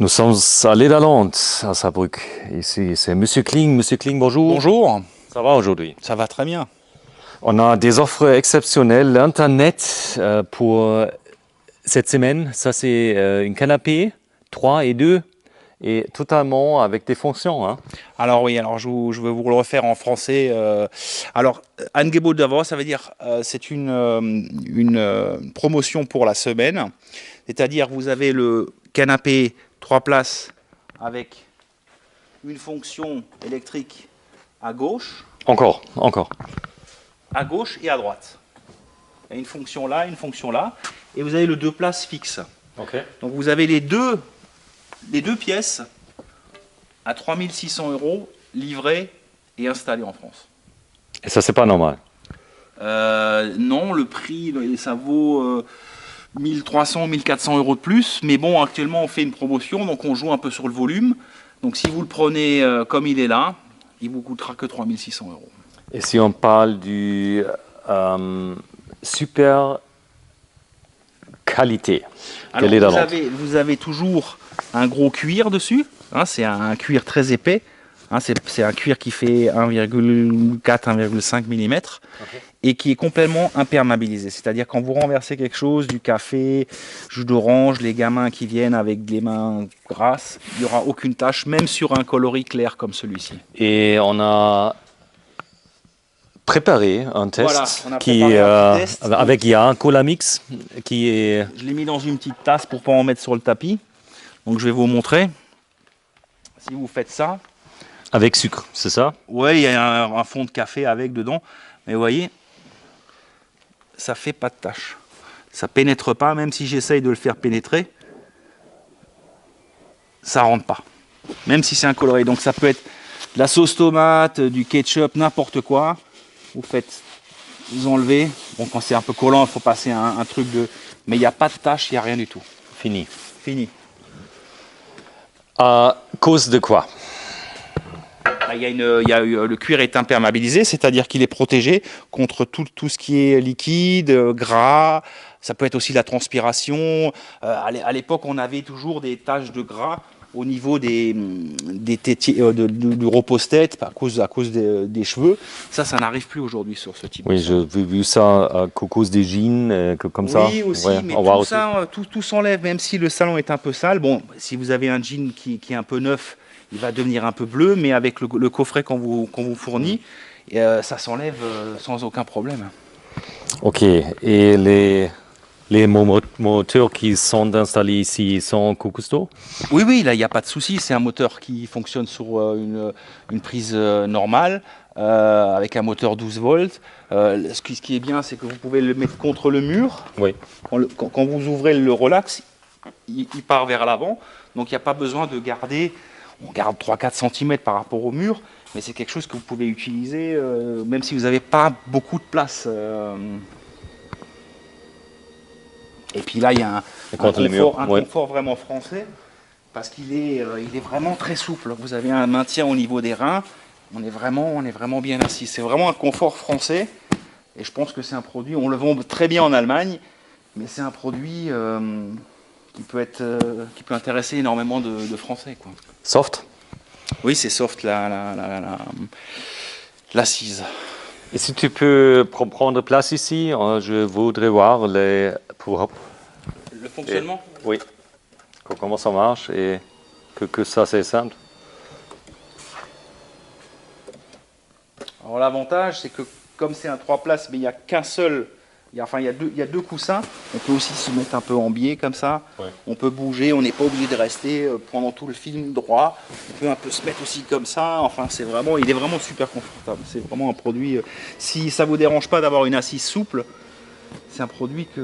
Nous sommes à l'Élalande, à Saarbrück. Ici, c'est Monsieur Kling. Monsieur Kling, bonjour. Bonjour, Ça va aujourd'hui? ça va très bien. On a des offres exceptionnelles. L'Internet pour cette semaine, ça c'est une canapé 3 et 2 et totalement avec des fonctions. Hein. Alors oui, je vais vous le refaire en français. Angebot d'avant, ça veut dire c'est une promotion pour la semaine. C'est-à-dire vous avez le canapé 3 places avec une fonction électrique à gauche Encore. et à droite. Il y a une fonction là, une fonction là. Et vous avez le 2 places fixe. Ok. Donc vous avez les deux pièces à 3 600 € livrées et installées en France. Et ça, c'est pas normal. Non, le prix, ça vaut 1300, 1400 € de plus. Mais bon, actuellement, on fait une promotion, donc on joue un peu sur le volume. Donc si vous le prenez comme il est là, il vous coûtera que 3 600 €. Et si on parle du super qualité de Alors, l'Élalande. vous avez toujours un gros cuir dessus. Hein, c'est un cuir très épais. Hein, c'est un cuir qui fait 1,4, 1,5 mm et qui est complètement imperméabilisé. C'est-à-dire quand vous renversez quelque chose, du café, jus d'orange, les gamins qui viennent avec des mains grasses, il n'y aura aucune tache, même sur un coloris clair comme celui-ci. Et on a préparé un test Voilà, on a préparé un petit test. avec il y a un Colamix qui est Je l'ai mis dans une petite tasse pour ne pas en mettre sur le tapis. Donc je vais vous montrer. Si vous faites ça, avec sucre, c'est ça? ouais, il y a un fond de café avec dedans. Mais vous voyez, ça fait pas de tache. Ça pénètre pas, même si j'essaye de le faire pénétrer, ça rentre pas. Même si c'est un coloris. Donc ça peut être de la sauce tomate, du ketchup, n'importe quoi. Vous enlevez. Bon, quand c'est un peu collant, il faut passer un truc de. Mais il n'y a pas de tache, il n'y a rien du tout. Fini. Fini. À cause de quoi? Le cuir est imperméabilisé, c'est-à-dire qu'il est protégé contre tout ce qui est liquide, gras. Ça peut être aussi la transpiration. À l'époque, on avait toujours des taches de gras au niveau du repose-tête à cause des cheveux. Ça n'arrive plus aujourd'hui sur ce type de Oui, sol. j'ai vu ça à cause des jeans, comme ça. Oui, aussi, Ouais, mais on voit tout aussi. ça, tout s'enlève, même si le salon est un peu sale. Bon, si vous avez un jean qui est un peu neuf, il va devenir un peu bleu, mais avec le coffret qu'on vous fournit, ça s'enlève sans aucun problème. Ok. Et les moteurs qui sont installés ici sont Kokusto? Oui, là, il n'y a pas de souci. C'est un moteur qui fonctionne sur une prise normale, avec un moteur 12 volts. Ce qui est bien, c'est que vous pouvez le mettre contre le mur. Oui. Quand vous ouvrez le relax, il part vers l'avant. Donc, il n'y a pas besoin de garder. On garde 3-4 cm par rapport au mur, mais c'est quelque chose que vous pouvez utiliser, même si vous n'avez pas beaucoup de place. Et puis là, il y a un confort vraiment français, parce qu'il est vraiment très souple. Vous avez un maintien au niveau des reins, on est vraiment bien assis. C'est vraiment un confort français, et je pense que c'est un produit, on le vend très bien en Allemagne, mais c'est un produit qui peut intéresser énormément de Français, quoi. Soft? Oui, c'est soft, l'assise. Et si tu peux prendre place ici, je voudrais voir Le fonctionnement? Oui. Comment ça marche et que ça c'est simple. Alors l'avantage, c'est que comme c'est un 3 places, mais il n'y a qu'un seul, il y a deux coussins, on peut aussi se mettre un peu en biais comme ça, Ouais. on peut bouger, on n'est pas obligé de rester pendant tout le film droit, on peut un peu se mettre aussi comme ça, enfin il est vraiment super confortable, c'est vraiment un produit, si ça vous dérange pas d'avoir une assise souple, c'est un produit qui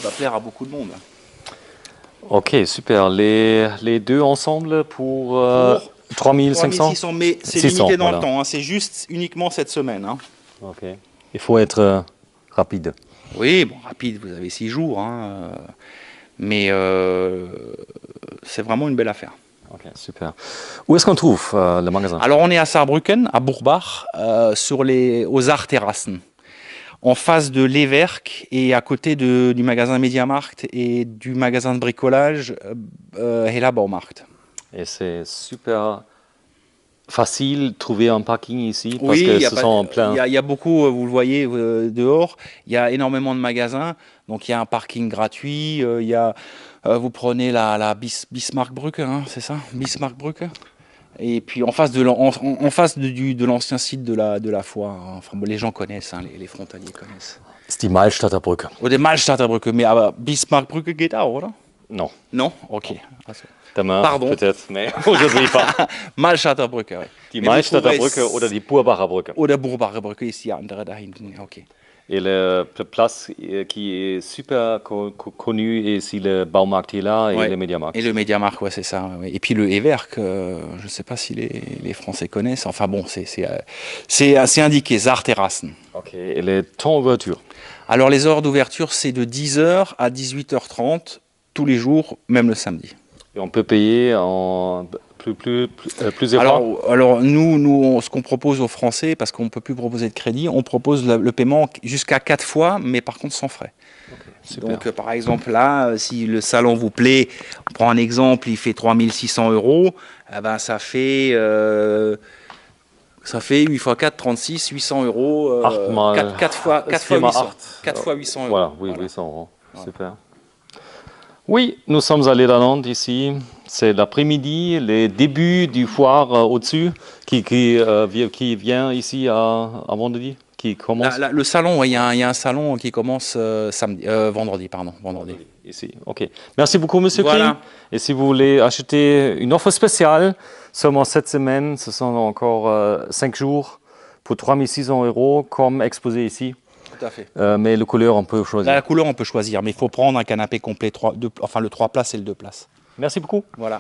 va plaire à beaucoup de monde. Ok, super. Les deux ensemble pour 3500? 3600, mais c'est 600, limité dans voilà. le temps, hein, c'est juste uniquement cette semaine. Hein. Ok. Il faut être rapide. Oui, bon, rapide, vous avez 6 jours, hein, mais c'est vraiment une belle affaire. Ok, super. Où est-ce qu'on trouve le magasin? Alors on est à Saarbrücken, à Bourbach, aux Arterrassen. en face de l'Everk et à côté du magasin Mediamarkt et du magasin de bricolage Hella Baumarkt. Et c'est super facile de trouver un parking ici parce que ce sont plein. Il y a beaucoup, vous le voyez dehors, il y a énormément de magasins, donc il y a un parking gratuit, vous prenez la Bismarckbrücke, hein, c'est ça, Bismarckbrücke. Et puis en face de l'ancien site de la foire, hein. Enfin, les gens connaissent, hein, les frontaliers connaissent. C'est die Malstadter Brücke. Oder die Malstadter Brücke, mais Bismarckbrücke geht auch, oder? Non. Non? Ok. Also. Demain, Pardon. peut-être, mais aujourd'hui pas. Malstadter Brücke, oui. Die Malstadter Brücke oder die Burbacher Brücke. Oder Burbacher Brücke ist die andere da hinten, ok. Et la place qui est super connue est ici le Baumarkt Hella et le Mediamarkt. Et le Mediamarkt, ouais, c'est ça. Ouais. Et puis le Everk, je ne sais pas si les Français connaissent. Enfin bon, c'est indiqué, Saarterrassen. Ok, et les temps d'ouverture? Alors les heures d'ouverture, c'est de 10h à 18h30 tous les jours, même le samedi. Et on peut payer en plusieurs fois? Alors nous ce qu'on propose aux Français, parce qu'on ne peut plus proposer de crédit, on propose le paiement jusqu'à 4 fois, mais par contre sans frais. Okay, donc par exemple là, si le salon vous plaît, on prend un exemple, il fait 3600 €, eh ben, ça fait 8 x 4, 36, 800 €. 4 fois 800. 4 fois 800 €. Voilà, oui, 800 €. Super. Oui, nous sommes à l'Élalande ici. C'est l'après-midi, les débuts du foire au-dessus qui vient ici à vendredi, qui commence. Le salon, il y a un salon qui commence vendredi. Ici, ok. Merci beaucoup, Monsieur Voilà. Kling. Et si vous voulez acheter une offre spéciale, seulement cette semaine, ce sont encore 5 jours pour 3600 € comme exposé ici. Tout à fait. Mais la couleur, on peut choisir. La couleur, on peut choisir, mais il faut prendre un canapé complet, le 3 places et le 2 places. Merci beaucoup. Voilà.